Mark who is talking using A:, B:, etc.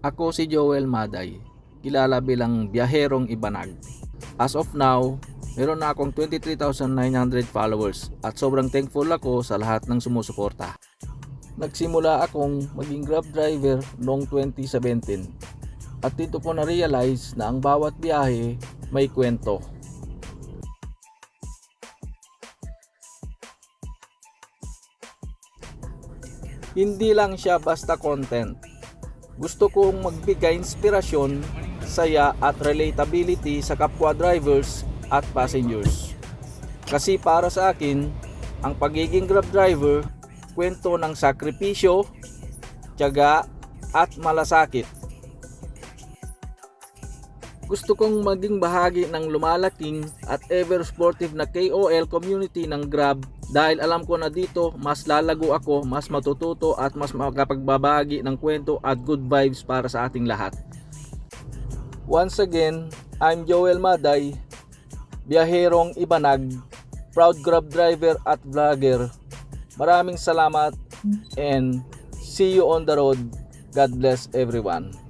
A: Ako si Joel Maday, kilala bilang Biyaherong Ibanag. As of now, meron na akong 23,900 followers at sobrang thankful ako sa lahat ng sumusuporta. Nagsimula akong maging Grab driver noong 2017 at dito ko na-realize na ang bawat biyahe may kwento. Hindi lang siya basta content. Gusto kong magbigay inspirasyon, saya at relatability sa kapwa drivers at passengers. Kasi para sa akin, ang pagiging Grab driver, kwento ng sakripisyo, tiyaga at malasakit. Gusto kong maging bahagi ng lumalaking at ever sportive na KOL community ng Grab dahil alam ko na dito mas lalago ako, mas matututo at mas makapagbabahagi ng kwento at good vibes para sa ating lahat. Once again, I'm Joel Maday, Biyaherong Ibanag, proud Grab driver at vlogger. Maraming salamat and see you on the road. God bless everyone.